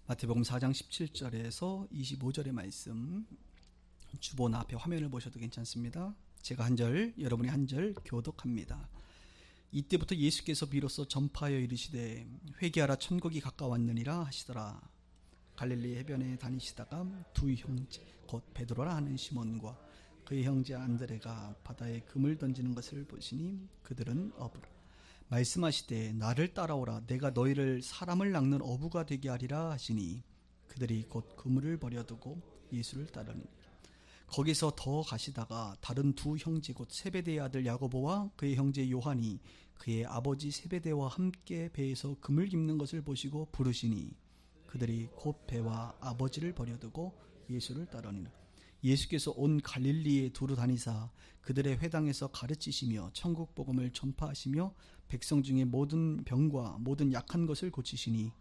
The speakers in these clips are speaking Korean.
마태복음 4장 17절에서 25절의 말씀, 주본 앞에 화면을 보셔도 괜찮습니다. 제가 한 절, 여러분이 한 절 교독합니다. 이때부터 예수께서 비로소 전파하여 이르시되 회개하라 천국이 가까웠느니라 하시더라. 갈릴리 해변에 다니시다가 두 형제 곧 베드로라 하는 시몬과 그의 형제 안드레가 바다에 금을 던지는 것을 보시니 그들은 어부라. 말씀하시되 나를 따라오라. 내가 너희를 사람을 낚는 어부가 되게 하리라 하시니 그들이 곧 그물을 버려두고 예수를 따르니 거기서 더 가시다가 다른 두 형제 곧 세베대의 아들 야고보와 그의 형제 요한이 그의 아버지 세베대와 함께 배에서 금을 깁는 것을 보시고 부르시니 그들이 곧 배와 아버지를 버려두고 예수를 따르니라. 예수께서 온 갈릴리에 두루 다니사 그들의 회당에서 가르치시며 천국 복음을 전파하시며 백성 중에 모든 병과 모든 약한 것을 고치시니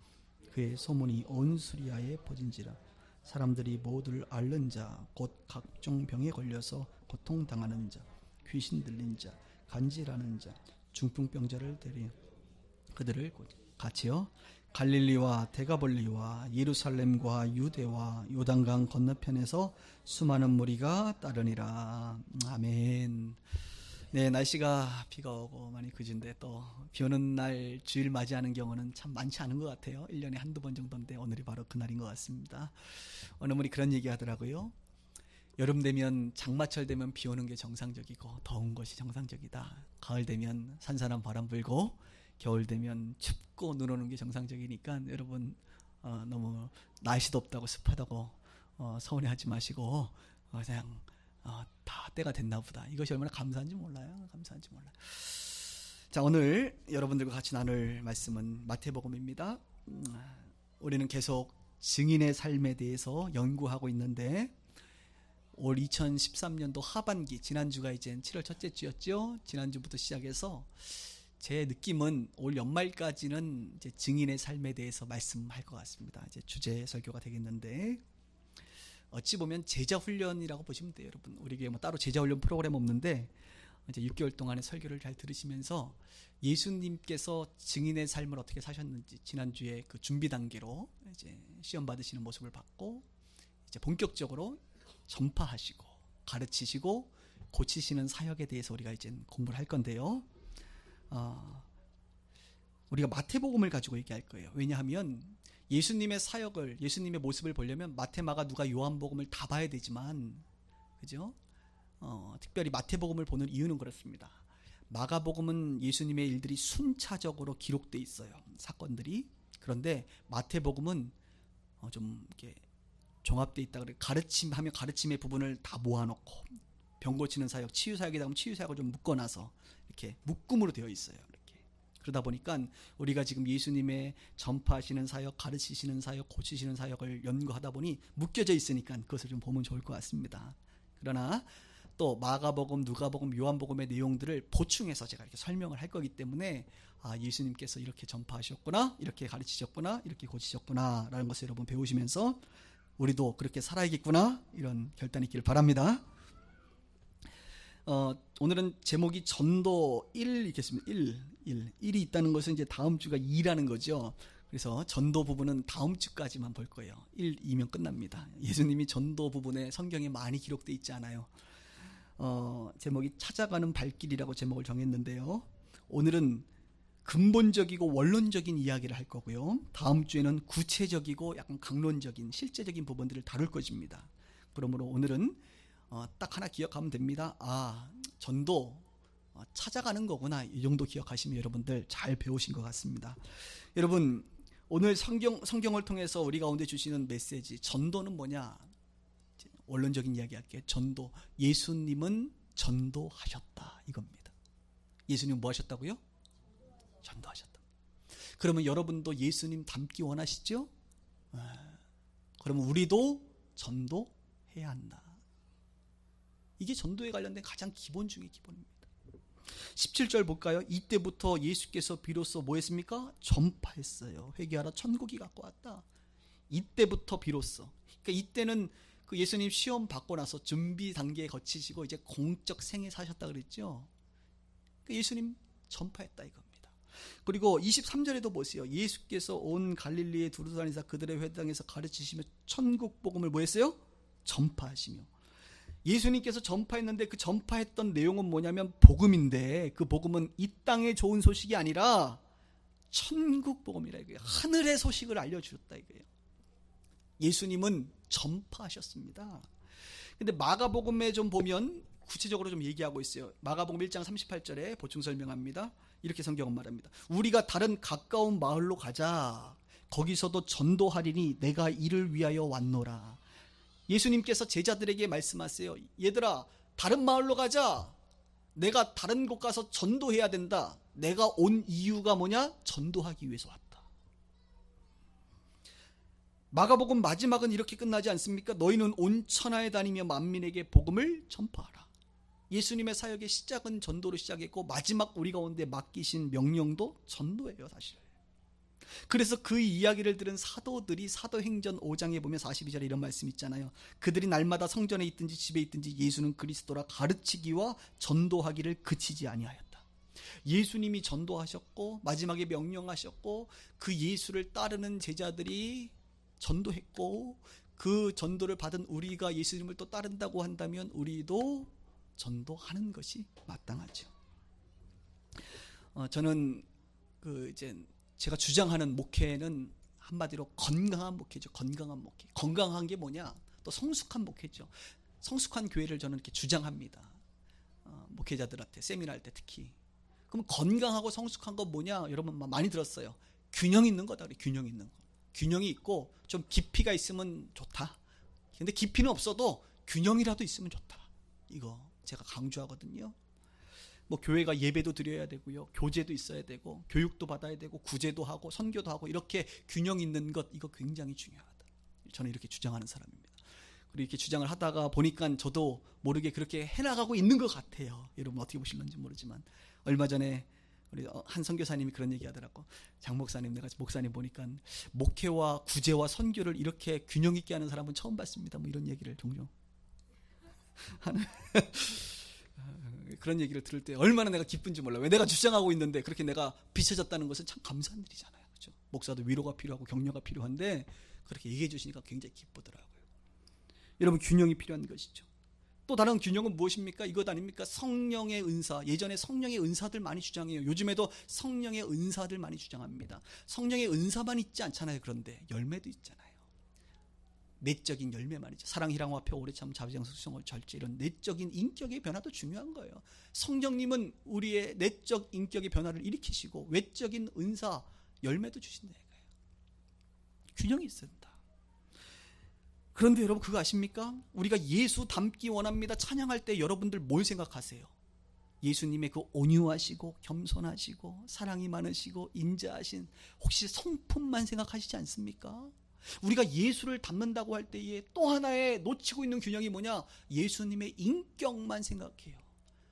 그의 소문이 온 수리아에 퍼진지라. 사람들이 모두를 앓는 자 곧 각종 병에 걸려서 고통당하는 자, 귀신 들린 자, 간질하는 자, 중풍병자를 데리어 그들을 같이요 갈릴리와 데가볼리와 예루살렘과 유대와 요단강 건너편에서 수많은 무리가 따르니라. 아멘. 네, 날씨가 비가 오고 많이 그진데 또 비 오는 날 주일 맞이하는 경우는 참 많지 않은 것 같아요. 1년에 한두 번 정도인데 오늘이 바로 그날인 것 같습니다. 어느 분이 그런 얘기 하더라고요. 여름 되면 장마철 되면 비 오는 게 정상적이고 더운 것이 정상적이다. 가을 되면 산산한 바람 불고 겨울 되면 춥고 눈 오는 게 정상적이니까 여러분 너무 날씨 덥다고 습하다고 서운해하지 마시고 그냥 다 때가 됐나 보다. 이것이 얼마나 감사한지 몰라요. 감사한지 몰라요. 자, 오늘 여러분들과 같이 나눌 말씀은 마태복음입니다. 우리는 계속 증인의 삶에 대해서 연구하고 있는데 올 2013년도 하반기, 지난주가 이제 7월 첫째 주였죠. 지난주부터 시작해서 제 느낌은 올 연말까지는 이제 증인의 삶에 대해서 말씀할 것 같습니다. 이제 주제 설교가 되겠는데 어찌 보면 제자 훈련이라고 보시면 돼요, 여러분. 우리에게 뭐 따로 제자 훈련 프로그램 없는데 이제 6개월 동안의 설교를 잘 들으시면서 예수님께서 증인의 삶을 어떻게 사셨는지 지난주에 그 준비 단계로 이제 시험 받으시는 모습을 봤고 이제 본격적으로 전파하시고 가르치시고 고치시는 사역에 대해서 우리가 이제 공부를 할 건데요. 우리가 마태복음을 가지고 얘기할 거예요. 왜냐하면 예수님의 사역을, 예수님의 모습을 보려면 마태, 마가, 누가, 요한복음을 다 봐야 되지만, 그죠? 특별히 마태복음을 보는 이유는 그렇습니다. 마가복음은 예수님의 일들이 순차적으로 기록되어 있어요. 사건들이. 그런데 마태복음은 좀 이렇게 종합되어 있다 그래. 가르침하면 가르침의 부분을 다 모아놓고 병 고치는 사역, 치유 사역이다 하면 치유 사역을 좀 묶어놔서 이렇게 묶음으로 되어 있어요. 이렇게. 그러다 보니까 우리가 지금 예수님의 전파하시는 사역, 가르치시는 사역, 고치시는 사역을 연구하다 보니 묶여져 있으니까 그것을 좀 보면 좋을 것 같습니다. 그러나 또 마가복음, 누가복음, 요한복음의 내용들을 보충해서 제가 이렇게 설명을 할 거기 때문에 예수님께서 이렇게 전파하셨구나, 이렇게 가르치셨구나, 이렇게 고치셨구나 라는 것을 여러분 배우시면서 우리도 그렇게 살아야겠구나 이런 결단이 있기를 바랍니다. 오늘은 제목이 전도 1 있겠습니다. 1이 있다는 것은 이제 다음 주가 2라는 거죠. 그래서 전도 부분은 다음 주까지만 볼 거예요. 1, 2면 끝납니다. 예수님이 전도 부분에 성경에 많이 기록되어 있지 않아요. 제목이 찾아가는 발길이라고 제목을 정했는데요. 오늘은 근본적이고 원론적인 이야기를 할 거고요. 다음 주에는 구체적이고 약간 강론적인 실제적인 부분들을 다룰 것입니다. 그러므로 오늘은 딱 하나 기억하면 됩니다. 전도 찾아가는 거구나. 이 정도 기억하시면 여러분들 잘 배우신 것 같습니다. 여러분 오늘 성경을 통해서 우리 가운데 주시는 메시지 전도는 뭐냐? 원론적인 이야기 할게요. 전도. 예수님은 전도하셨다. 이겁니다. 예수님 뭐 하셨다고요? 전도하셨다. 그러면 여러분도 예수님 닮기 원하시죠? 그러면 우리도 전도해야 한다. 이게 전도에 관련된 가장 기본 중의 기본입니다. 17절 볼까요? 이때부터 예수께서 비로소 뭐 했습니까? 전파했어요. 회개하라 천국이 갖고 왔다. 이때부터 비로소. 그러니까 이때는 그 예수님 시험 받고 나서 준비 단계에 거치시고 이제 공적 생애 사셨다 그랬죠. 그러니까 예수님 전파했다 이겁니다. 그리고 23절에도 보세요. 예수께서 온 갈릴리에 두루다니사 그들의 회당에서 가르치시며 천국 복음을 뭐 했어요? 전파하시며. 예수님께서 전파했는데 그 전파했던 내용은 뭐냐면 복음인데, 그 복음은 이 땅의 좋은 소식이 아니라 천국 복음이라 이거예요. 하늘의 소식을 알려주셨다 이거예요. 예수님은 전파하셨습니다. 근데 마가복음에 좀 보면 구체적으로 좀 얘기하고 있어요. 마가복음 1장 38절에 보충 설명합니다. 이렇게 성경은 말합니다. 우리가 다른 가까운 마을로 가자. 거기서도 전도하리니 내가 이를 위하여 왔노라. 예수님께서 제자들에게 말씀하세요. 얘들아, 다른 마을로 가자. 내가 다른 곳 가서 전도해야 된다. 내가 온 이유가 뭐냐? 전도하기 위해서 왔다. 마가복음 마지막은 이렇게 끝나지 않습니까? 너희는 온 천하에 다니며 만민에게 복음을 전파하라. 예수님의 사역의 시작은 전도로 시작했고 마지막 우리가 온데 맡기신 명령도 전도예요, 사실. 그래서 그 이야기를 들은 사도들이 사도행전 5장에 보면 42절에 이런 말씀 있잖아요. 그들이 날마다 성전에 있든지 집에 있든지 예수는 그리스도라 가르치기와 전도하기를 그치지 아니하였다. 예수님이 전도하셨고 마지막에 명령하셨고 그 예수를 따르는 제자들이 전도했고, 그 전도를 받은 우리가 예수님을 또 따른다고 한다면 우리도 전도하는 것이 마땅하죠. 저는 이제 제가 주장하는 목회는 한마디로 건강한 목회죠. 건강한 목회. 건강한 게 뭐냐? 또 성숙한 목회죠. 성숙한 교회를 저는 이렇게 주장합니다. 목회자들한테 세미나 할 때 특히. 그럼 건강하고 성숙한 건 뭐냐? 여러분 많이 들었어요. 균형 있는 거다. 그래. 균형 있는 거. 균형이 있고 좀 깊이가 있으면 좋다. 근데 깊이는 없어도 균형이라도 있으면 좋다. 이거 제가 강조하거든요. 뭐 교회가 예배도 드려야 되고요, 교제도 있어야 되고, 교육도 받아야 되고, 구제도 하고, 선교도 하고, 이렇게 균형 있는 것, 이거 굉장히 중요하다. 저는 이렇게 주장하는 사람입니다. 그리고 이렇게 주장을 하다가 보니까 저도 모르게 그렇게 해나가고 있는 것 같아요. 여러분 어떻게 보실런지 모르지만 얼마 전에 우리 한 선교사님이 그런 얘기 하더라고. 장 목사님, 내가 목사님 보니까 목회와 구제와 선교를 이렇게 균형 있게 하는 사람은 처음 봤습니다. 뭐 이런 얘기를 종종 하는 그런 얘기를 들을 때 얼마나 내가 기쁜지 몰라. 왜 내가 주장하고 있는데 그렇게 내가 비춰졌다는 것은 참 감사한 일이잖아요. 그렇죠? 목사도 위로가 필요하고 격려가 필요한데 그렇게 얘기해 주시니까 굉장히 기쁘더라고요. 여러분, 균형이 필요한 것이죠. 또 다른 균형은 무엇입니까? 이것 아닙니까? 성령의 은사. 예전에 성령의 은사들 많이 주장해요. 요즘에도 성령의 은사들 많이 주장합니다. 성령의 은사만 있지 않잖아요. 그런데 열매도 있잖아요. 내적인 열매 말이죠. 사랑, 희랑, 화평, 오래 참, 자비장, 속성을, 절제, 이런 내적인 인격의 변화도 중요한 거예요. 성령님은 우리의 내적 인격의 변화를 일으키시고 외적인 은사, 열매도 주신다 이거예요. 균형이 있어야 된다. 그런데 여러분 그거 아십니까? 우리가 예수 닮기 원합니다. 찬양할 때 여러분들 뭘 생각하세요? 예수님의 그 온유하시고 겸손하시고 사랑이 많으시고 인자하신 혹시 성품만 생각하시지 않습니까? 우리가 예수를 닮는다고 할 때에 또 하나의 놓치고 있는 균형이 뭐냐? 예수님의 인격만 생각해요.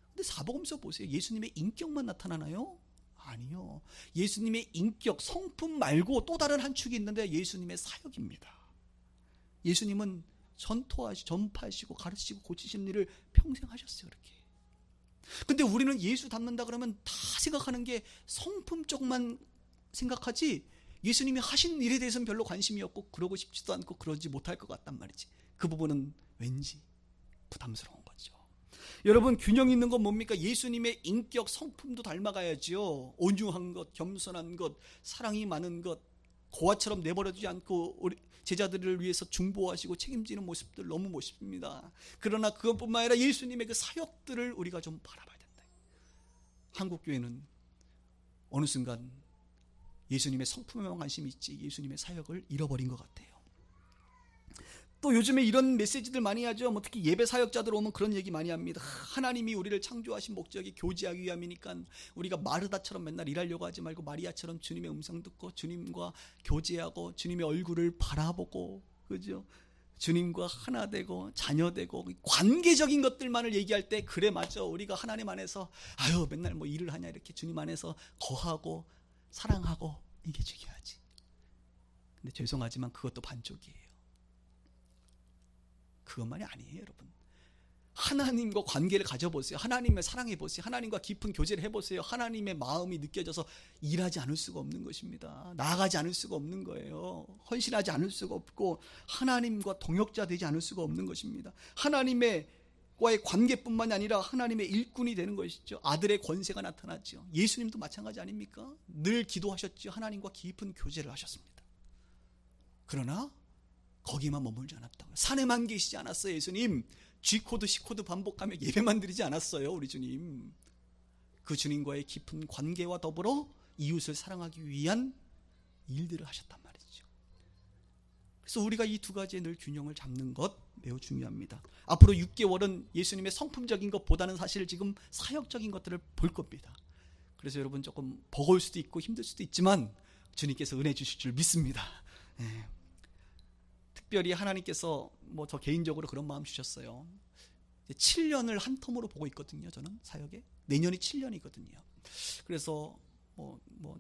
근데 사복음서 보세요. 예수님의 인격만 나타나나요? 아니요. 예수님의 인격, 성품 말고 또 다른 한 축이 있는데 예수님의 사역입니다. 예수님은 전파하시고 가르치시고 고치시는 일을 평생 하셨어요. 그렇게. 근데 우리는 예수 닮는다 그러면 다 생각하는 게 성품 쪽만 생각하지 예수님이 하신 일에 대해서는 별로 관심이 없고 그러고 싶지도 않고 그러지 못할 것 같단 말이지. 그 부분은 왠지 부담스러운 거죠. 여러분, 균형 있는 건 뭡니까? 예수님의 인격, 성품도 닮아가야지요. 온유한 것, 겸손한 것, 사랑이 많은 것, 고아처럼 내버려두지 않고 우리 제자들을 위해서 중보하시고 책임지는 모습들 너무 멋있습니다. 그러나 그것뿐만 아니라 예수님의 그 사역들을 우리가 좀 바라봐야 된다. 한국교회는 어느 순간 예수님의 성품에만 관심이 있지 예수님의 사역을 잃어버린 것 같아요. 또 요즘에 이런 메시지들 많이 하죠. 뭐 특히 예배 사역자들 오면 그런 얘기 많이 합니다. 하나님이 우리를 창조하신 목적이 교제하기 위함이니까 우리가 마르다처럼 맨날 일하려고 하지 말고 마리아처럼 주님의 음성 듣고 주님과 교제하고 주님의 얼굴을 바라보고, 그죠? 주님과 하나 되고 자녀 되고 관계적인 것들만을 얘기할 때 그래 맞아. 우리가 하나님 안에서 아유 맨날 뭐 일을 하냐 이렇게 주님 안에서 거하고 사랑하고 이게 중요하지. 근데 죄송하지만 그것도 반쪽이에요. 그것만이 아니에요, 여러분. 하나님과 관계를 가져보세요. 하나님을 사랑해보세요. 하나님과 깊은 교제를 해보세요. 하나님의 마음이 느껴져서 일하지 않을 수가 없는 것입니다. 나아가지 않을 수가 없는 거예요. 헌신하지 않을 수가 없고 하나님과 동역자 되지 않을 수가 없는 것입니다. 하나님의 과의 관계뿐만이 아니라 하나님의 일꾼이 되는 것이죠. 아들의 권세가 나타났죠. 예수님도 마찬가지 아닙니까? 늘 기도하셨죠. 하나님과 깊은 교제를 하셨습니다. 그러나 거기만 머물지 않았다고요. 산에만 계시지 않았어요. 예수님 G코드 C코드 반복하며 예배만 드리지 않았어요. 우리 주님. 그 주님과의 깊은 관계와 더불어 이웃을 사랑하기 위한 일들을 하셨단 말이죠. 그래서 우리가 이 두 가지의 늘 균형을 잡는 것 매우 중요합니다. 앞으로 6개월은 예수님의 성품적인 것보다는 사실 지금 사역적인 것들을 볼 겁니다. 그래서 여러분 조금 버거울 수도 있고 힘들 수도 있지만 주님께서 은혜 주실 줄 믿습니다. 네. 특별히 하나님께서 저 개인적으로 그런 마음 주셨어요. 7년을 한 텀으로 보고 있거든요. 저는 사역에 내년이 7년이거든요. 그래서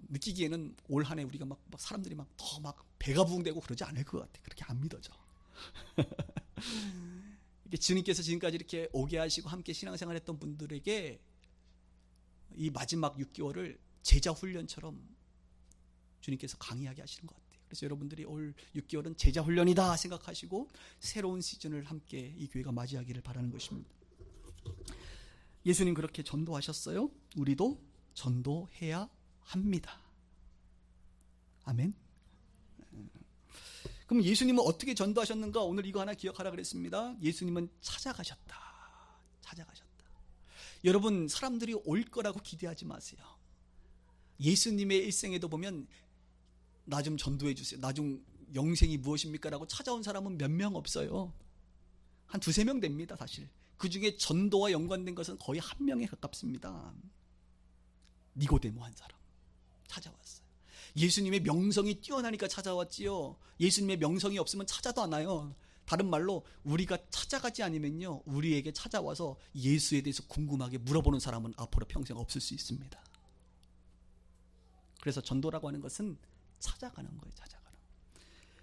느끼기에는 올 한 해 우리가 막 사람들이 더 배가 부흥되고 그러지 않을 것 같아. 그렇게 안 믿어져. 이렇게 주님께서 지금까지 이렇게 오게 하시고 함께 신앙생활했던 분들에게 이 마지막 6개월을 제자 훈련처럼 주님께서 강의하게 하시는 것 같아요. 그래서 여러분들이 올 6개월은 제자 훈련이다 생각하시고 새로운 시즌을 함께 이 교회가 맞이하기를 바라는 것입니다. 예수님 그렇게 전도하셨어요. 우리도 전도해야 합니다. 아멘. 그럼 예수님은 어떻게 전도하셨는가? 오늘 이거 하나 기억하라 그랬습니다. 예수님은 찾아가셨다. 여러분 사람들이 올 거라고 기대하지 마세요. 예수님의 일생에도 보면 나 좀 전도해 주세요. 나 좀 영생이 무엇입니까? 라고 찾아온 사람은 몇 명 없어요. 한 2-3명 됩니다. 사실 그 중에 전도와 연관된 것은 거의 1명에 가깝습니다. 니고데모 한 사람 찾아왔어요. 예수님의 명성이 뛰어나니까 찾아왔지요. 예수님의 명성이 없으면 찾아도 안 와요. 다른 말로 우리가 찾아가지 않으면요 우리에게 찾아와서 예수에 대해서 궁금하게 물어보는 사람은 앞으로 평생 없을 수 있습니다. 그래서 전도라고 하는 것은 찾아가는 거예요. 찾아가는.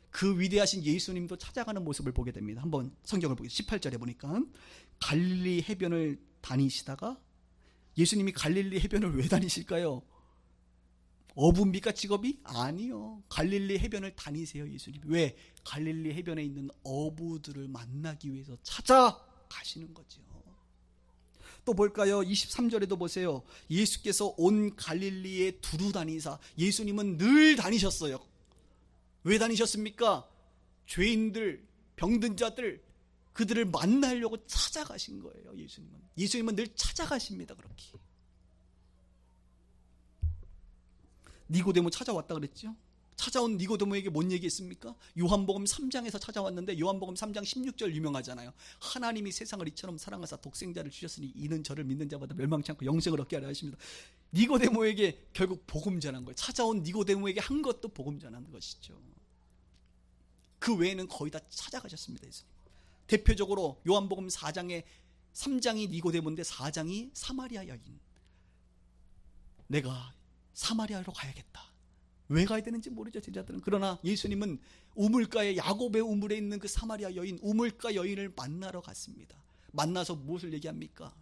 그 위대하신 예수님도 찾아가는 모습을 보게 됩니다. 한번 성경을 보겠습니다. 18절에 보니까 갈릴리 해변을 다니시다가 예수님이 갈릴리 해변을 왜 다니실까요? 어부입니까 직업이? 아니요. 갈릴리 해변을 다니세요. 예수님이. 왜? 갈릴리 해변에 있는 어부들을 만나기 위해서 찾아가시는 거죠. 또 볼까요? 23절에도 보세요. 예수께서 온 갈릴리에 두루 다니사. 예수님은 늘 다니셨어요. 왜 다니셨습니까? 죄인들, 병든 자들, 그들을 만나려고 찾아가신 거예요. 예수님은 늘 찾아가십니다. 그렇게. 니고데모 찾아왔다 그랬죠? 찾아온 니고데모에게 뭔 얘기했습니까? 요한복음 3장에서 찾아왔는데 요한복음 3장 16절 유명하잖아요. 하나님이 세상을 이처럼 사랑하사 독생자를 주셨으니 이는 저를 믿는 자마다 멸망치 않고 영생을 얻게 하려 하십니다. 니고데모에게 결국 복음 전한 거예요. 찾아온 니고데모에게 한 것도 복음 전한 것이죠. 그 외에는 거의 다 찾아가셨습니다. 예수님. 대표적으로 요한복음 3장이 니고데모인데 4장이 사마리아 여인. 내가 사마리아로 가야겠다. 왜 가야 되는지 모르죠, 제자들은. 그러나 예수님은 우물가에 야곱의 우물에 있는 그 사마리아 여인, 우물가 여인을 만나러 갔습니다. 만나서 무엇을 얘기합니까?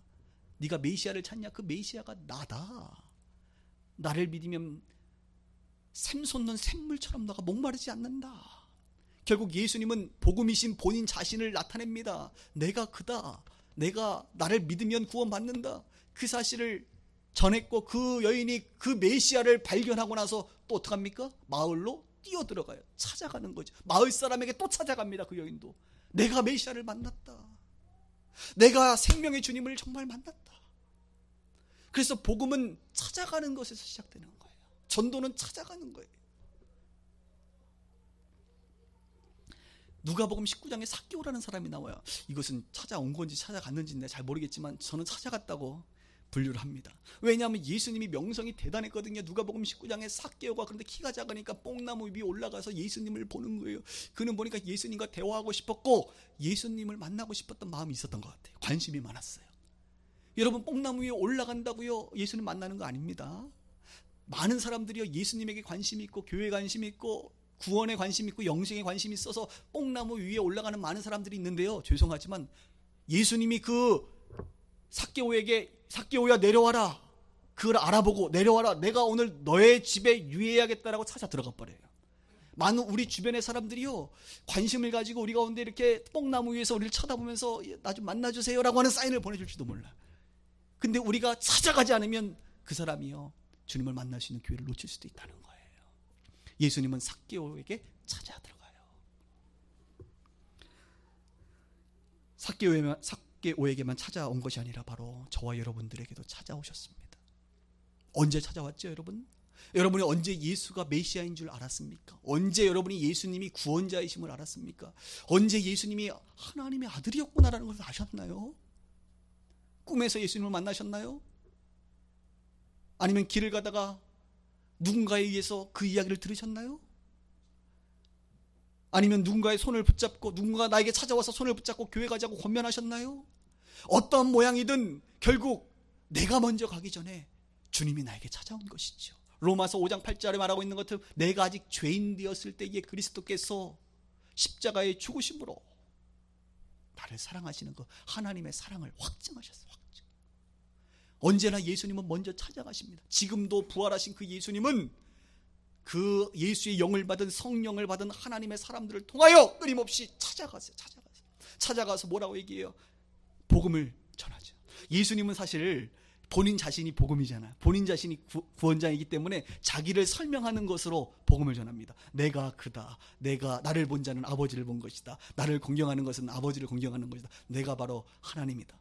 네가 메시아를 찾냐? 그 메시아가 나다. 나를 믿으면 샘 솟는 샘물처럼 너가 목마르지 않는다. 결국 예수님은 복음이신 본인 자신을 나타냅니다. 내가 그다. 내가 나를 믿으면 구원받는다. 그 사실을 전했고 그 여인이 그 메시아를 발견하고 나서 또 어떡합니까? 마을로 뛰어들어가요. 찾아가는 거죠. 마을 사람에게 또 찾아갑니다. 그 여인도. 내가 메시아를 만났다. 내가 생명의 주님을 정말 만났다. 그래서 복음은 찾아가는 것에서 시작되는 거예요. 전도는 찾아가는 거예요. 누가복음 19장에 삭개오라는 사람이 나와요. 이것은 찾아온 건지 찾아갔는지 내가 잘 모르겠지만 저는 찾아갔다고 분류를 합니다. 왜냐하면 예수님이 명성이 대단했거든요. 누가복음 19장에 삭개오가 그런데 키가 작으니까 뽕나무 위에 올라가서 예수님을 보는 거예요. 그는 보니까 예수님과 대화하고 싶었고 예수님을 만나고 싶었던 마음이 있었던 것 같아요. 관심이 많았어요. 여러분 뽕나무 위에 올라간다고요 예수님 만나는 거 아닙니다. 많은 사람들이요 예수님에게 관심이 있고 교회에 관심이 있고 구원에 관심이 있고 영생에 관심이 있어서 뽕나무 위에 올라가는 많은 사람들이 있는데요. 죄송하지만 예수님이 그 삭개오야 내려와라, 그걸 알아보고 내려와라, 내가 오늘 너의 집에 유의해야겠다라고 찾아 들어가 버려요. 많은 우리 주변의 사람들이요, 관심을 가지고 우리 가운데 이렇게 뽕나무 위에서 우리를 쳐다보면서 나 좀 만나주세요라고 하는 사인을 보내줄지도 몰라. 근데 우리가 찾아가지 않으면 그 사람이요, 주님을 만날 수 있는 기회를 놓칠 수도 있다는 거예요. 예수님은 삭개오에게 찾아 들어가요. 삭개오에게만 찾아온 것이 아니라 바로 저와 여러분들에게도 찾아오셨습니다. 언제 찾아왔죠, 여러분? 여러분이 언제 예수가 메시아인 줄 알았습니까? 언제 여러분이 예수님이 구원자이심을 알았습니까? 언제 예수님이 하나님의 아들이었구나라는 것을 아셨나요? 꿈에서 예수님을 만나셨나요? 아니면 길을 가다가 누군가에 의해서 그 이야기를 들으셨나요? 아니면 누군가의 손을 붙잡고, 누군가 나에게 찾아와서 손을 붙잡고 교회 가자고 권면하셨나요? 어떤 모양이든 결국 내가 먼저 가기 전에 주님이 나에게 찾아온 것이죠. 로마서 5장 8절에 말하고 있는 것처럼 내가 아직 죄인 되었을 때에 그리스도께서 십자가의 죽으심으로 나를 사랑하시는 그 하나님의 사랑을 확증하셨어요. 확증. 언제나 예수님은 먼저 찾아가십니다. 지금도 부활하신 그 예수님은 그 예수의 영을 받은, 성령을 받은 하나님의 사람들을 통하여 끊임없이 찾아가세요. 찾아가서 뭐라고 얘기해요? 복음을 전하죠. 예수님은 사실 본인 자신이 복음이잖아요. 본인 자신이 구원자이기 때문에 자기를 설명하는 것으로 복음을 전합니다. 내가 그다. 나를 본 자는 아버지를 본 것이다. 나를 공경하는 것은 아버지를 공경하는 것이다. 내가 바로 하나님이다.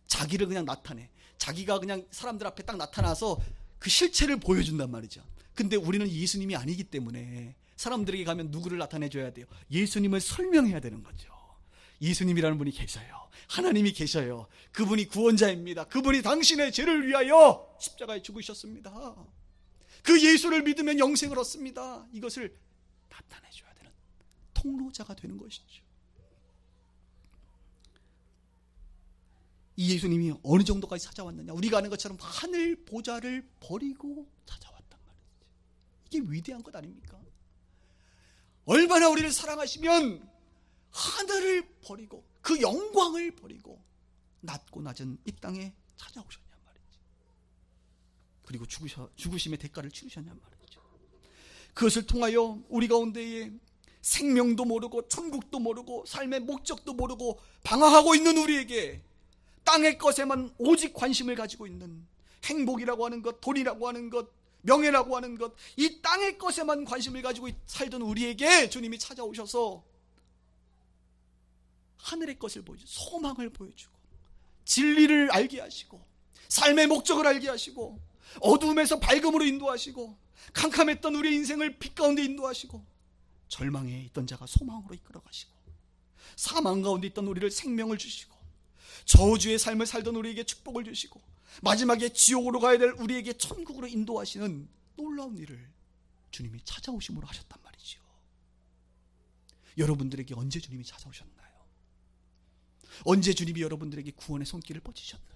자기를 그냥 나타내. 자기가 그냥 사람들 앞에 딱 나타나서 그 실체를 보여준단 말이죠. 근데 우리는 예수님이 아니기 때문에 사람들에게 가면 누구를 나타내줘야 돼요? 예수님을 설명해야 되는 거죠. 예수님이라는 분이 계셔요. 하나님이 계셔요. 그분이 구원자입니다. 그분이 당신의 죄를 위하여 십자가에 죽으셨습니다. 그 예수를 믿으면 영생을 얻습니다. 이것을 나타내줘야 되는 통로자가 되는 것이죠. 이 예수님이 어느 정도까지 찾아왔느냐? 우리가 아는 것처럼 하늘 보좌를 버리고 찾아왔단 말이죠. 이게 위대한 것 아닙니까? 얼마나 우리를 사랑하시면 하늘을 버리고 그 영광을 버리고 낮고 낮은 이 땅에 찾아오셨냔 말이죠. 그리고 죽으심의 대가를 치르셨냔 말이죠. 그것을 통하여 우리 가운데에 생명도 모르고 천국도 모르고 삶의 목적도 모르고 방황하고 있는 우리에게 땅의 것에만 오직 관심을 가지고 있는, 행복이라고 하는 것, 돈이라고 하는 것, 명예라고 하는 것, 이 땅의 것에만 관심을 가지고 살던 우리에게 주님이 찾아오셔서 하늘의 것을 보여주고 소망을 보여주고 진리를 알게 하시고 삶의 목적을 알게 하시고 어두움에서 밝음으로 인도하시고 캄캄했던 우리의 인생을 빛 가운데 인도하시고 절망에 있던 자가 소망으로 이끌어 가시고 사망 가운데 있던 우리를 생명을 주시고 저주의 삶을 살던 우리에게 축복을 주시고 마지막에 지옥으로 가야 될 우리에게 천국으로 인도하시는 놀라운 일을 주님이 찾아오심으로 하셨단 말이죠. 여러분들에게 언제 주님이 찾아오셨나요? 언제 주님이 여러분들에게 구원의 손길을 뻗치셨나요?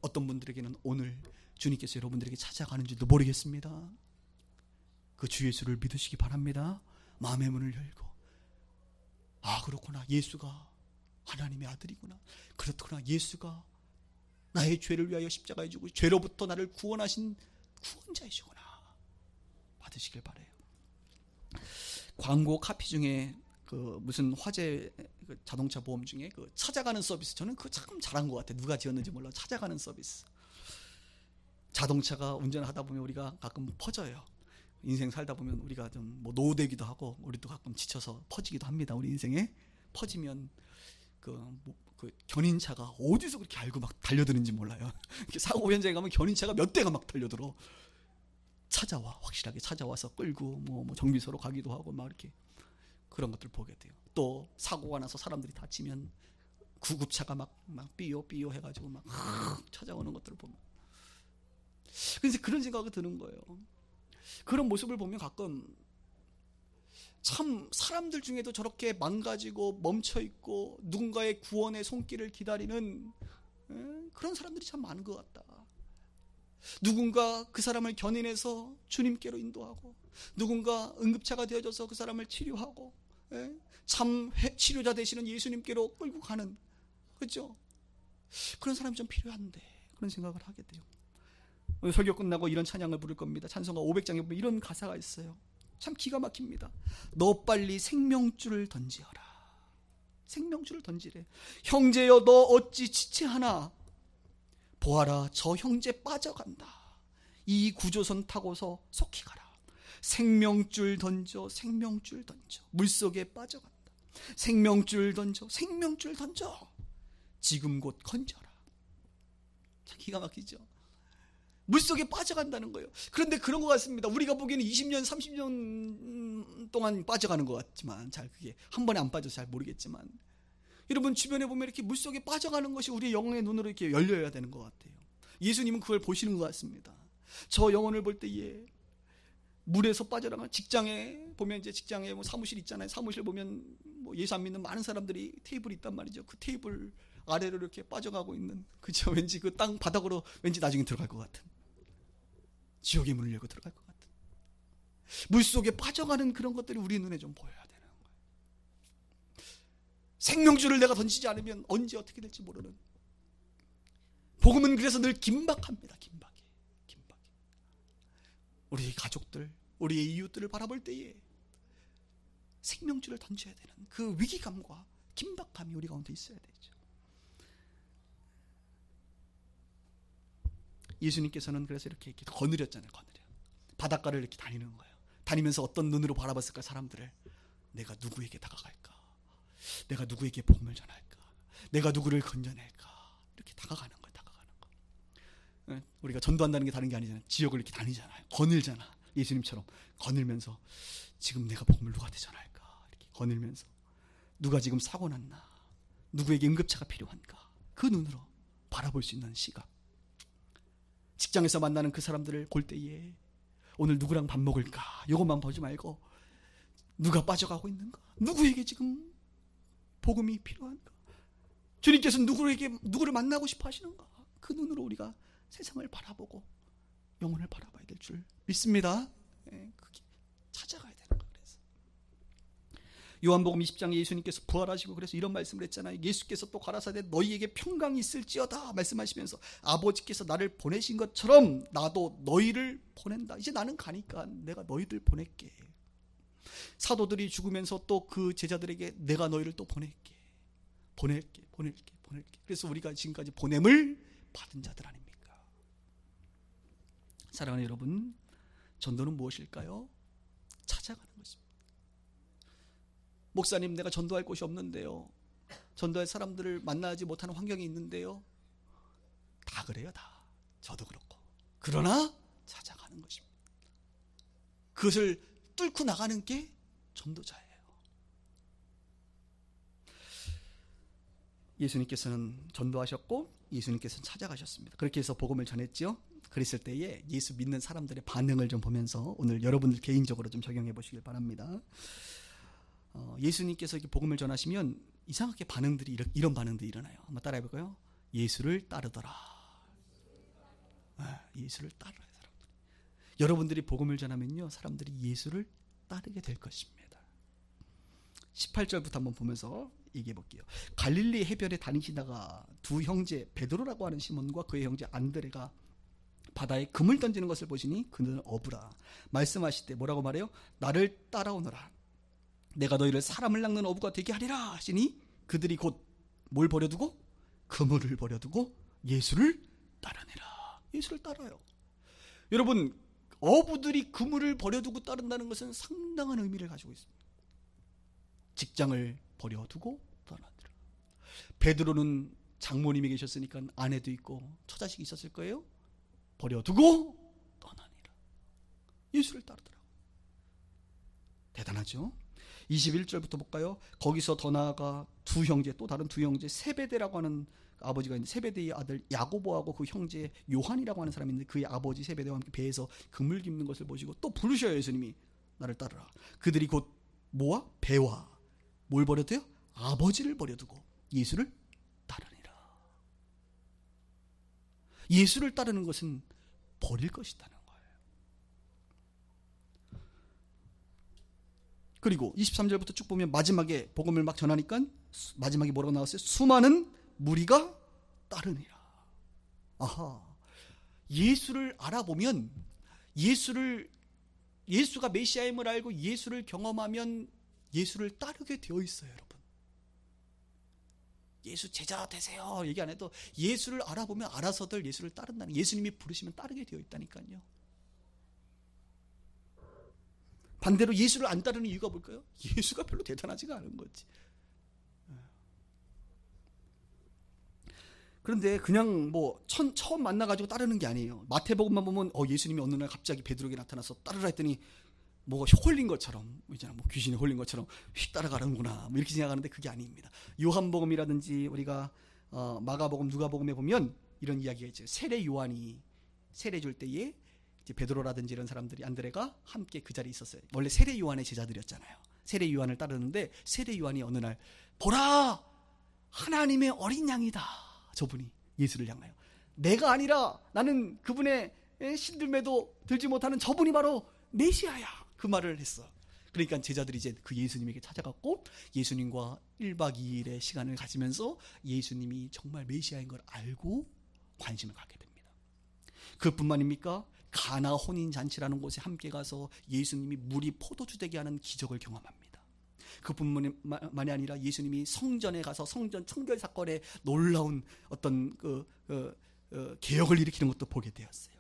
어떤 분들에게는 오늘 주님께서 여러분들에게 찾아가는지도 모르겠습니다. 그 주 예수를 믿으시기 바랍니다. 마음의 문을 열고, 아 그렇구나, 예수가 하나님의 아들이구나, 그렇구나, 예수가 나의 죄를 위하여 십자가에 죽고 죄로부터 나를 구원하신 구원자이시구나 받으시길 바라요. 광고 카피 중에 그 무슨 화재 그 자동차 보험 중에 그 찾아가는 서비스, 저는 그거 참 잘한 것 같아요. 누가 지었는지 몰라. 찾아가는 서비스. 자동차가 운전하다 보면 우리가 가끔 퍼져요. 인생 살다 보면 우리가 좀 뭐 노후되기도 하고 우리도 가끔 지쳐서 퍼지기도 합니다. 우리 인생에 퍼지면 그 견인차가 어디서 그렇게 알고 막 달려드는지 몰라요. 사고 현장에 가면 견인차가 몇 대가 막 달려들어. 찾아와, 확실하게 찾아와서 끌고 뭐 정비소로 가기도 하고 막 이렇게 그런 것들 보게 돼요. 또 사고가 나서 사람들이 다치면 구급차가 막 삐요 해가지고 막 찾아오는 것들을 보면, 그래서 그런 생각이 드는 거예요. 그런 모습을 보면 가끔 참 사람들 중에도 저렇게 망가지고 멈춰있고 누군가의 구원의 손길을 기다리는 그런 사람들이 참 많은 것 같다. 누군가 그 사람을 견인해서 주님께로 인도하고, 누군가 응급차가 되어져서 그 사람을 치료하고, 참 치료자 되시는 예수님께로 끌고 가는 그렇죠? 그런 사람이 좀 필요한데 그런 생각을 하게 돼요. 오늘 설교 끝나고 이런 찬양을 부를 겁니다. 찬송가 500장에 보면 이런 가사가 있어요. 참 기가 막힙니다. 너 빨리 생명줄을 던지어라. 생명줄을 던지래. 형제여 너 어찌 지체하나. 보아라 저 형제 빠져간다. 이 구조선 타고서 속히 가라. 생명줄 던져 생명줄 던져. 물속에 빠져간다. 생명줄 던져 생명줄 던져. 지금 곧 건져라. 참 기가 막히죠. 물속에 빠져간다는 거예요. 그런데 그런 것 같습니다. 우리가 보기에는 20년 30년 동안 빠져가는 것 같지만 잘 그게 한 번에 안 빠져서 잘 모르겠지만 여러분 주변에 보면 이렇게 물속에 빠져가는 것이 우리의 영혼의 눈으로 이렇게 열려야 되는 것 같아요. 예수님은 그걸 보시는 것 같습니다. 저 영혼을 볼 때에 물에서 빠져나가 직장에 보면 이제 직장에 뭐 사무실 있잖아요. 사무실 보면 뭐 예수 안 믿는 많은 사람들이 테이블이 있단 말이죠. 그 테이블 아래로 이렇게 빠져가고 있는 그죠? 왠지 그 땅 바닥으로 왠지 나중에 들어갈 것 같은 지옥의 문을 열고 들어갈 것 같은 물속에 빠져가는 그런 것들이 우리 눈에 좀 보여야 되는 거예요. 생명줄을 내가 던지지 않으면 언제 어떻게 될지 모르는 복음은 그래서 늘 긴박합니다. 긴박해. 우리의 가족들, 우리의 이웃들을 바라볼 때에 생명줄을 던져야 되는 그 위기감과 긴박함이 우리 가운데 있어야 되죠. 예수님께서는 그래서 이렇게 거느렸잖아요. 바닷가를 이렇게 다니는 거예요. 다니면서 어떤 눈으로 바라봤을까 사람들을. 내가 누구에게 다가갈까? 내가 누구에게 복음을 전할까? 내가 누구를 건져낼까? 이렇게 다가가는 거예요. 우리가 전도한다는 게 다른 게 아니잖아요. 지역을 이렇게 다니잖아요. 거닐잖아. 예수님처럼 거닐면서 지금 내가 복음을 누구한테 전할까? 이렇게 거닐면서 누가 지금 사고 났나? 누구에게 응급차가 필요한가? 그 눈으로 바라볼 수 있는 시각. 직장에서 만나는 그 사람들을 볼 때에 오늘 누구랑 밥 먹을까? 이것만 보지 말고 누가 빠져가고 있는가? 누구에게 지금 복음이 필요한가? 주님께서 누구를 만나고 싶어 하시는가? 그 눈으로 우리가 세상을 바라보고 영혼을 바라봐야 될 줄 믿습니다. 그게 찾아가야 되는 거예요. 그래서 요한복음 20장에 예수님께서 부활하시고 그래서 이런 말씀을 했잖아요. 예수께서 또 가라사대 너희에게 평강이 있을지어다 말씀하시면서 아버지께서 나를 보내신 것처럼 나도 너희를 보낸다. 이제 나는 가니까 내가 너희들 보낼게. 사도들이 죽으면서 또 그 제자들에게 내가 너희를 또 보낼게. 그래서 우리가 지금까지 보냄을 받은 자들 아닙니까? 사랑하는 여러분, 전도는 무엇일까요? 찾아가는 것입니다. 목사님, 내가 전도할 곳이 없는데요. 전도할 사람들을 만나지 못하는 환경이 있는데요. 다 그래요, 다. 저도 그렇고. 그러나 찾아가는 것입니다. 그것을 뚫고 나가는 게 전도자예요. 예수님께서는 전도하셨고 예수님께서는 찾아가셨습니다. 그렇게 해서 복음을 전했죠. 그랬을 때에 예수 믿는 사람들의 반응을 좀 보면서 오늘 여러분들 개인적으로 좀 적용해 보시길 바랍니다. 예수님께서 이렇게 복음을 전하시면 이상하게 반응들이 이런 반응들이 일어나요. 한번 따라해 볼까요? 예수를 따르더라. 예수를 따르라. 사람들이. 여러분들이 복음을 전하면요, 사람들이 예수를 따르게 될 것입니다. 18절부터 한번 보면서 얘기해 볼게요. 갈릴리 해변에 다니시다가 두 형제 베드로라고 하는 시몬과 그의 형제 안드레가 바다에 금을 던지는 것을 보시니 그는 어부라. 말씀하실 때 뭐라고 말해요? 나를 따라오너라. 내가 너희를 사람을 낚는 어부가 되게 하리라 하시니 그들이 곧 뭘 버려두고? 그물을 버려두고 예수를 따르니라. 예수를 따라요. 여러분, 어부들이 그물을 버려두고 따른다는 것은 상당한 의미를 가지고 있습니다. 직장을 버려두고 떠나더라. 베드로는 장모님이 계셨으니까 아내도 있고 처자식이 있었을 거예요. 버려두고 떠나니라. 예수를 따르더라. 대단하죠? 21절부터 볼까요? 거기서 더 나아가 또 다른 두 형제 세베대라고 하는 아버지가 있는데 세베대의 아들 야고보하고 그 형제 요한이라고 하는 사람이 있는데 그의 아버지 세베대와 함께 배에서 그물 깁는 것을 보시고 또 부르셔요. 예수님이 나를 따르라. 그들이 곧 뭐와? 배와 뭘 버려둬요? 아버지를 버려두고 예수를 따르니라. 예수를 따르는 것은 버릴 것이라는 거예요. 그리고 23절부터 쭉 보면 마지막에 복음을 막 전하니까 마지막에 뭐라고 나왔어요? 수많은 무리가 따르니라. 아하. 예수를 알아보면 예수가 메시아임을 알고 예수를 경험하면 예수를 따르게 되어 있어요, 여러분. 예수 제자 되세요 얘기 안 해도 예수를 알아보면 알아서들 예수를 따른다는, 예수님이 부르시면 따르게 되어 있다니까요. 반대로 예수를 안 따르는 이유가 뭘까요? 예수가 별로 대단하지가 않은 거지. 그런데 그냥 뭐 처음 만나가지고 따르는 게 아니에요. 마태복음만 보면 예수님이 어느 날 갑자기 베드로에게 나타나서 따르라 했더니 뭐가 홀린 것처럼, 있잖아, 뭐 귀신이 홀린 것처럼 휙 따라가는구나, 뭐 이렇게 생각하는데 그게 아닙니다. 요한복음이라든지 우리가 마가복음, 누가복음에 보면 이런 이야기가 있죠. 세례 요한이 세례 줄 때에 이제 베드로라든지 이런 사람들이, 안드레가 함께 그 자리에 있었어요. 원래 세례 요한의 제자들이었잖아요. 세례 요한을 따르는데 세례 요한이 어느 날 보라, 하나님의 어린 양이다. 저분이 예수를 향하여, 내가 아니라 나는 그분의 신들매도 들지 못하는 저분이 바로 메시아야, 그 말을 했어. 그러니까 제자들이 이제 그 예수님에게 찾아갔고 예수님과 1박 2일의 시간을 가지면서 예수님이 정말 메시아인 걸 알고 관심을 갖게 됩니다. 그뿐만입니까? 가나 혼인잔치라는 곳에 함께 가서 예수님이 물이 포도주 되게 하는 기적을 경험합니다. 그뿐만이 아니라 예수님이 성전에 가서 성전 청결 사건에 놀라운 어떤 개혁을 일으키는 것도 보게 되었어요.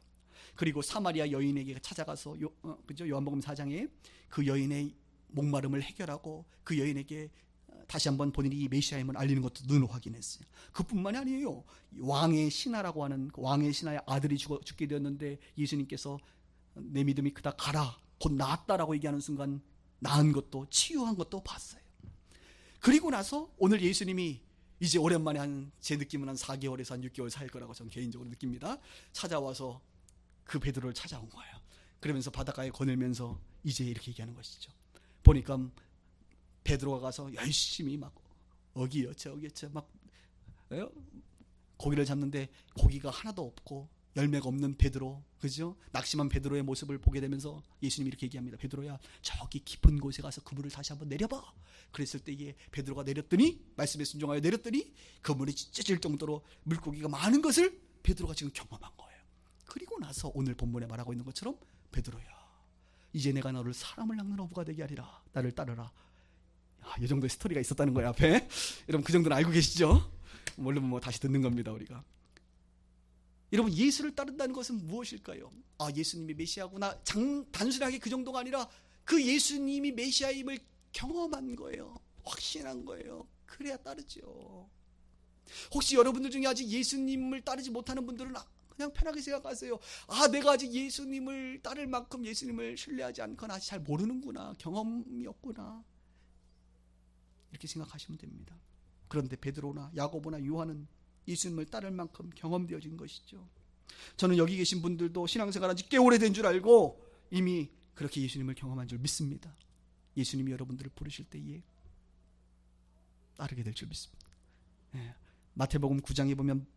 그리고 사마리아 여인에게 찾아가서 그죠? 요한복음 4장에 그 여인의 목마름을 해결하고 그 여인에게 다시 한번 본인이 메시아임을 알리는 것도 눈으로 확인했어요. 그뿐만이 아니에요. 왕의 신하라고 하는 그 왕의 신하의 아들이 죽게 되었는데 예수님께서 내 믿음이 크다, 가라, 곧 나았다라고 얘기하는 순간 나은 것도 치유한 것도 봤어요. 그리고 나서 오늘 예수님이 이제 오랜만에 제 느낌은 한 4개월에서 한 6개월 살 거라고 저는 개인적으로 느낍니다. 찾아와서 그 베드로를 찾아온 거예요. 그러면서 바닷가에 거닐면서 이제 이렇게 얘기하는 것이죠. 보니까 베드로가 가서 열심히 막 어기여쳐 막 고기를 잡는데 고기가 하나도 없고 열매가 없는 베드로, 그죠? 낙심한 베드로의 모습을 보게 되면서 예수님이 이렇게 얘기합니다. 베드로야, 저기 깊은 곳에 가서 그물을 다시 한번 내려봐. 그랬을 때에 베드로가 내렸더니, 말씀에 순종하여 내렸더니 그 물이 찢어질 정도로 물고기가 많은 것을 베드로가 지금 경험한 거예요. 그리고 나서 오늘 본문에 말하고 있는 것처럼, 베드로야, 이제 내가 너를 사람을 낚는 어부가 되게 하리라. 나를 따르라. 이 정도의 스토리가 있었다는 거예요, 앞에. 여러분 그 정도는 알고 계시죠? 물론 뭐 다시 듣는 겁니다, 우리가. 여러분, 예수를 따른다는 것은 무엇일까요? 예수님이 메시아구나, 단순하게 그 정도가 아니라 그 예수님이 메시아임을 경험한 거예요. 확신한 거예요. 그래야 따르죠. 혹시 여러분들 중에 아직 예수님을 따르지 못하는 분들은 그냥 편하게 생각하세요. 내가 아직 예수님을 따를 만큼 예수님을 신뢰하지 않거나 아직 잘 모르는구나, 경험이 없구나, 이렇게 생각하시면 됩니다. 그런데 베드로나 야고보나 요한은 예수님을 따를 만큼 경험되어진 것이죠. 저는 여기 계신 분들도 신앙생활한 지 꽤 오래된 줄 알고 이미 그렇게 예수님을 경험한 줄 믿습니다. 예수님이 여러분들을 부르실 때에 따르게 될 줄 믿습니다. 마태복음 9장에 보면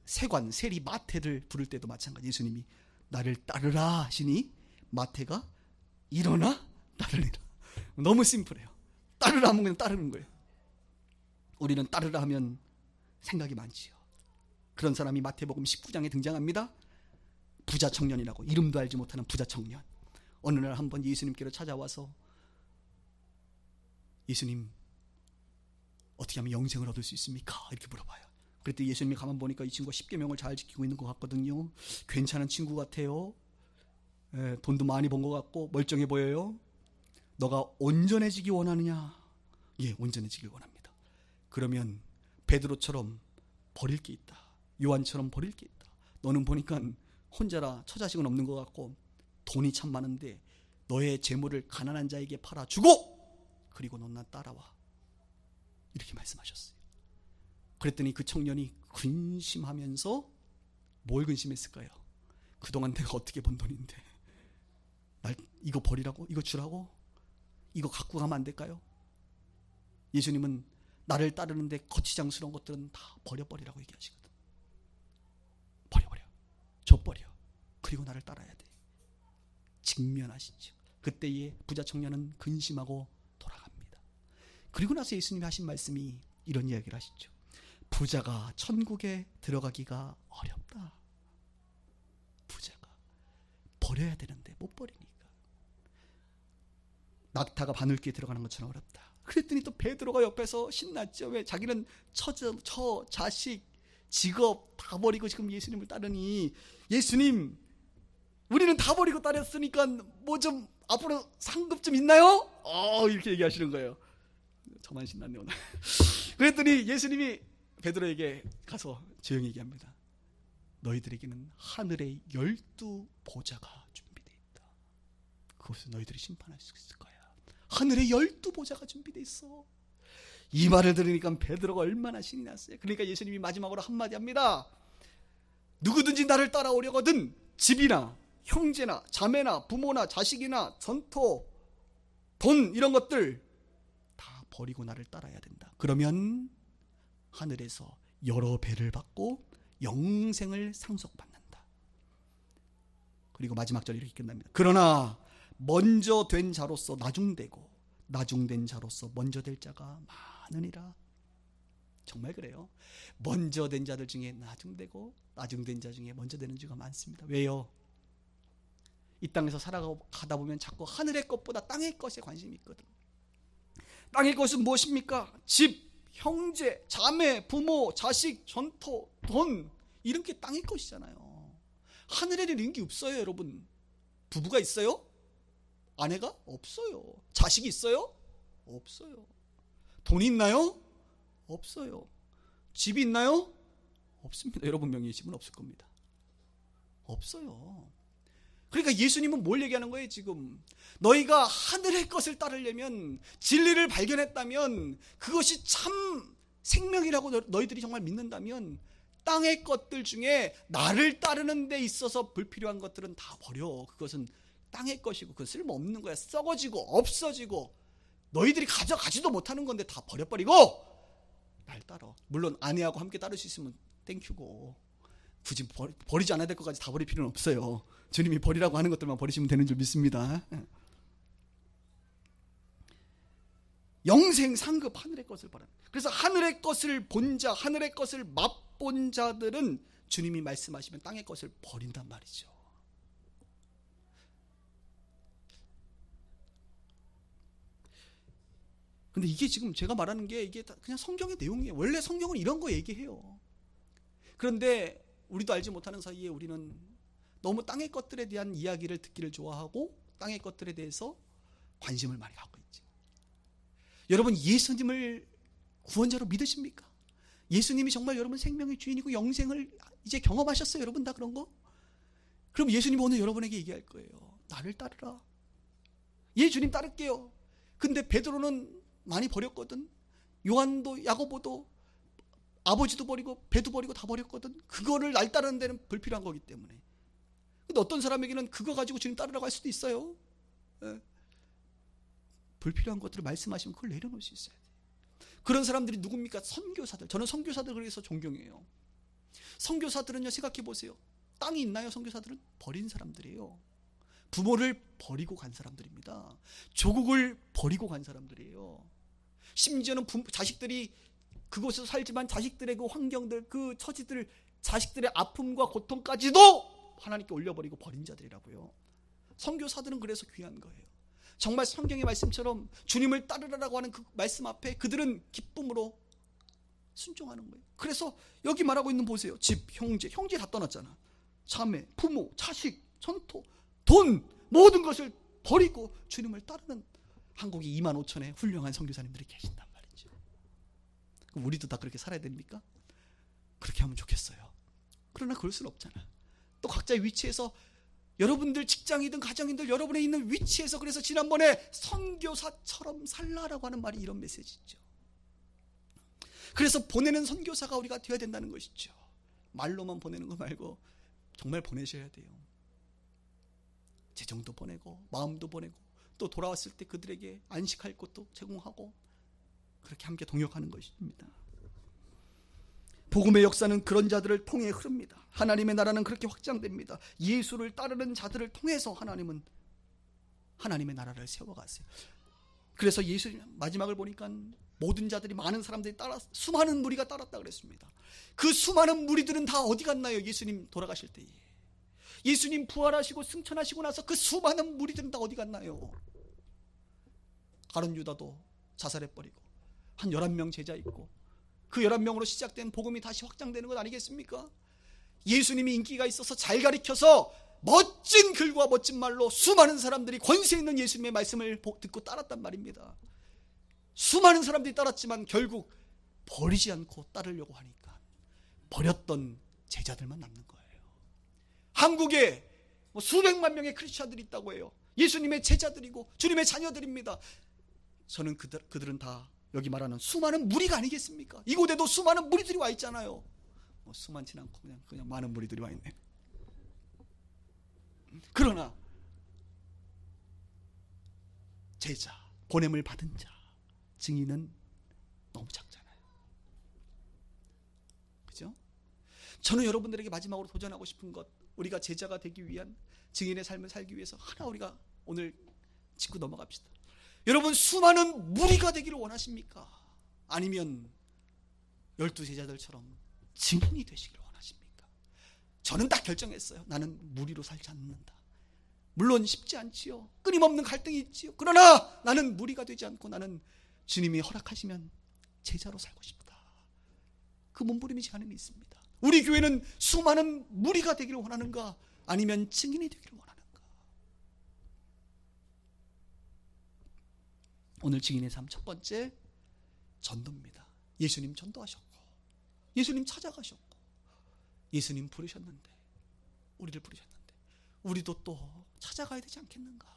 세리 마태를 부를 때도 마찬가지, 예수님이 나를 따르라 하시니 마태가 일어나 따르리라. 너무 심플해요. 따르라 하면 그냥 따르는 거예요. 우리는 따르라 하면 생각이 많지요. 그런 사람이 마태복음 19장에 등장합니다. 부자 청년이라고, 이름도 알지 못하는 부자 청년. 어느 날 한번 예수님께로 찾아와서, 예수님, 어떻게 하면 영생을 얻을 수 있습니까? 이렇게 물어봐요. 그랬더니 예수님이 가만 보니까 이 친구가 10계명을 잘 지키고 있는 것 같거든요. 괜찮은 친구 같아요. 돈도 많이 번 것 같고 멀쩡해 보여요. 너가 온전해지기 원하느냐? 예, 온전해지길 원합니다. 그러면 베드로처럼 버릴 게 있다. 요한처럼 버릴 게 있다. 너는 보니까 혼자라 처자식은 없는 것 같고 돈이 참 많은데 너의 재물을 가난한 자에게 팔아주고 그리고 넌 나 따라와. 이렇게 말씀하셨어요. 그랬더니 그 청년이 근심하면서, 뭘 근심했을까요? 그동안 내가 어떻게 번 돈인데 날 이거 버리라고? 이거 주라고? 이거 갖고 가면 안 될까요? 예수님은 나를 따르는데 거치장스러운 것들은 다 버려버리라고 얘기하시거든. 버려. 줘버려. 그리고 나를 따라야 돼. 직면하시죠. 그때의 부자 청년은 근심하고 돌아갑니다. 그리고 나서 예수님이 하신 말씀이 이런 이야기를 하시죠. 부자가 천국에 들어가기가 어렵다. 부자가 버려야 되는데 못 버리니까. 낙타가 바늘귀에 들어가는 것처럼 어렵다. 그랬더니 또 베드로가 옆에서 신났죠. 왜? 자기는 처, 자식, 직업 다 버리고 지금 예수님을 따르니, 예수님 우리는 다 버리고 따랐으니까 뭐 좀 앞으로 상급 좀 있나요? 이렇게 얘기하시는 거예요. 저만 신났네 오늘. 그랬더니 예수님이 베드로에게 가서 조용히 얘기합니다. 너희들에게는 하늘의 12보좌가 준비되어 있다. 그것을 너희들이 심판할 수 있을 거야. 하늘의 12보좌가 준비되어 있어. 이 말을 들으니까 베드로가 얼마나 신이 났어요. 그러니까 예수님이 마지막으로 한마디 합니다. 누구든지 나를 따라오려거든 집이나 형제나 자매나 부모나 자식이나 전토, 돈 이런 것들 다 버리고 나를 따라야 된다. 그러면 하늘에서 여러 배를 받고 영생을 상속받는다. 그리고 마지막 절이 이렇게 끝납니다. 그러나 먼저 된 자로서 나중되고 나중된 자로서 먼저 될 자가 많으니라. 정말 그래요. 먼저 된 자들 중에 나중되고 나중된 자 중에 먼저 되는 자가 많습니다. 왜요? 이 땅에서 살아가다 보면 자꾸 하늘의 것보다 땅의 것에 관심이 있거든. 땅의 것은 무엇입니까? 집, 형제, 자매, 부모, 자식, 전토, 돈, 이런 게 땅의 것이잖아요. 하늘에는 이런 게 없어요. 여러분, 부부가 있어요? 아내가? 없어요. 자식이 있어요? 없어요. 돈이 있나요? 없어요. 집이 있나요? 없습니다. 여러분 명의의 집은 없을 겁니다. 없어요. 그러니까 예수님은 뭘 얘기하는 거예요 지금? 너희가 하늘의 것을 따르려면, 진리를 발견했다면, 그것이 참 생명이라고 너희들이 정말 믿는다면 땅의 것들 중에 나를 따르는 데 있어서 불필요한 것들은 다 버려. 그것은 땅의 것이고 그건 쓸모없는 거야. 썩어지고 없어지고 너희들이 가져가지도 못하는 건데 다 버려버리고 날 따라. 물론 아내하고 함께 따를 수 있으면 땡큐고, 굳이 버리지 않아야 될 것까지 다 버릴 필요는 없어요. 주님이 버리라고 하는 것들만 버리시면 되는 줄 믿습니다. 영생 상급 하늘의 것을 바랍니다. 그래서 하늘의 것을 본 자, 하늘의 것을 맛본 자들은 주님이 말씀하시면 땅의 것을 버린단 말이죠. 근데 이게 지금 제가 말하는 게 이게 그냥 성경의 내용이에요. 원래 성경은 이런 거 얘기해요. 그런데 우리도 알지 못하는 사이에 우리는 너무 땅의 것들에 대한 이야기를 듣기를 좋아하고 땅의 것들에 대해서 관심을 많이 갖고 있죠. 여러분, 예수님을 구원자로 믿으십니까? 예수님이 정말 여러분 생명의 주인이고 영생을 이제 경험하셨어요? 여러분 다 그런 거? 그럼 예수님이 오늘 여러분에게 얘기할 거예요. 나를 따르라. 예, 주님 따를게요. 근데 베드로는 많이 버렸거든. 요한도 야고보도 아버지도 버리고 배도 버리고 다 버렸거든. 그거를 날 따르는 데는 불필요한 거기 때문에. 근데 어떤 사람에게는 그거 가지고 주님 따르라고 할 수도 있어요. 예. 불필요한 것들을 말씀하시면 그걸 내려놓을 수 있어야 돼요. 그런 사람들이 누굽니까? 선교사들. 저는 선교사들 그래서 존경해요. 선교사들은요, 생각해 보세요. 땅이 있나요? 선교사들은 버린 사람들이에요. 부모를 버리고 간 사람들입니다. 조국을 버리고 간 사람들이에요. 심지어는 자식들이 그곳에서 살지만 자식들의 그 환경들, 그 처지들, 자식들의 아픔과 고통까지도 하나님께 올려버리고 버린 자들이라고요. 선교사들은 그래서 귀한 거예요. 정말 성경의 말씀처럼 주님을 따르라고 하는 그 말씀 앞에 그들은 기쁨으로 순종하는 거예요. 그래서 여기 말하고 있는 보세요. 집, 형제 다 떠났잖아. 자매, 부모, 자식, 전토, 돈, 모든 것을 버리고 주님을 따르는 한국에 25,000의 훌륭한 선교사님들이 계신단 말이죠. 그럼 우리도 다 그렇게 살아야 됩니까? 그렇게 하면 좋겠어요. 그러나 그럴 수는 없잖아. 또 각자의 위치에서, 여러분들 직장이든 가정이든 여러분의 있는 위치에서, 그래서 지난번에 선교사처럼 살라라고 하는 말이 이런 메시지죠. 그래서 보내는 선교사가 우리가 되어야 된다는 것이죠. 말로만 보내는 거 말고 정말 보내셔야 돼요. 재정도 보내고 마음도 보내고 또 돌아왔을 때 그들에게 안식할 곳도 제공하고 그렇게 함께 동역하는 것입니다. 복음의 역사는 그런 자들을 통해 흐릅니다. 하나님의 나라는 그렇게 확장됩니다. 예수를 따르는 자들을 통해서 하나님은 하나님의 나라를 세워가세요. 그래서 예수 마지막을 보니까 모든 자들이, 많은 사람들이 수많은 무리가 따랐다 그랬습니다. 그 수많은 무리들은 다 어디 갔나요? 예수님 돌아가실 때에. 예수님 부활하시고 승천하시고 나서 그 수많은 무리들은 다 어디 갔나요? 가룟 유다도 자살해버리고 한 11명 제자 있고, 그 11명으로 시작된 복음이 다시 확장되는 것 아니겠습니까? 예수님이 인기가 있어서 잘 가르쳐서 멋진 글과 멋진 말로 수많은 사람들이 권세 있는 예수님의 말씀을 듣고 따랐단 말입니다. 수많은 사람들이 따랐지만 결국 버리지 않고 따르려고 하니까 버렸던 제자들만 남는 거예요. 한국에 수백만 명의 크리스찬들이 있다고 해요. 예수님의 제자들이고 주님의 자녀들입니다. 저는 그들은 다 여기 말하는 수많은 무리가 아니겠습니까? 이곳에도 수많은 무리들이 와 있잖아요. 수많진 않고 그냥 많은 무리들이 와 있네. 그러나 제자, 보냄을 받은 자, 증인은 너무 작잖아요. 그죠? 저는 여러분들에게 마지막으로 도전하고 싶은 것, 우리가 제자가 되기 위한, 증인의 삶을 살기 위해서 하나 우리가 오늘 짚고 넘어갑시다. 여러분, 수많은 무리가 되기를 원하십니까? 아니면 12제자들처럼 증인이 되시기를 원하십니까? 저는 딱 결정했어요. 나는 무리로 살지 않는다. 물론 쉽지 않지요. 끊임없는 갈등이 있지요. 그러나 나는 무리가 되지 않고 나는 주님이 허락하시면 제자로 살고 싶다. 그 몸부림이 제 안에 있습니다. 우리 교회는 수많은 무리가 되기를 원하는가? 아니면 증인이 되기를 원하는가? 오늘 증인의 삶 첫 번째, 전도입니다. 예수님 전도하셨고, 예수님 찾아가셨고, 예수님 부르셨는데, 우리를 부르셨는데 우리도 또 찾아가야 되지 않겠는가?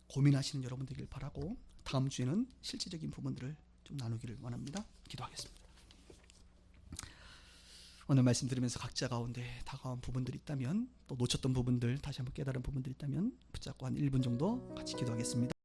고민하시는 여러분 되길 바라고, 다음 주에는 실제적인 부분들을 좀 나누기를 원합니다. 기도하겠습니다. 오늘 말씀 들으면서 각자 가운데 다가온 부분들이 있다면, 또 놓쳤던 부분들, 다시 한번 깨달은 부분들이 있다면 붙잡고 한 1분 정도 같이 기도하겠습니다.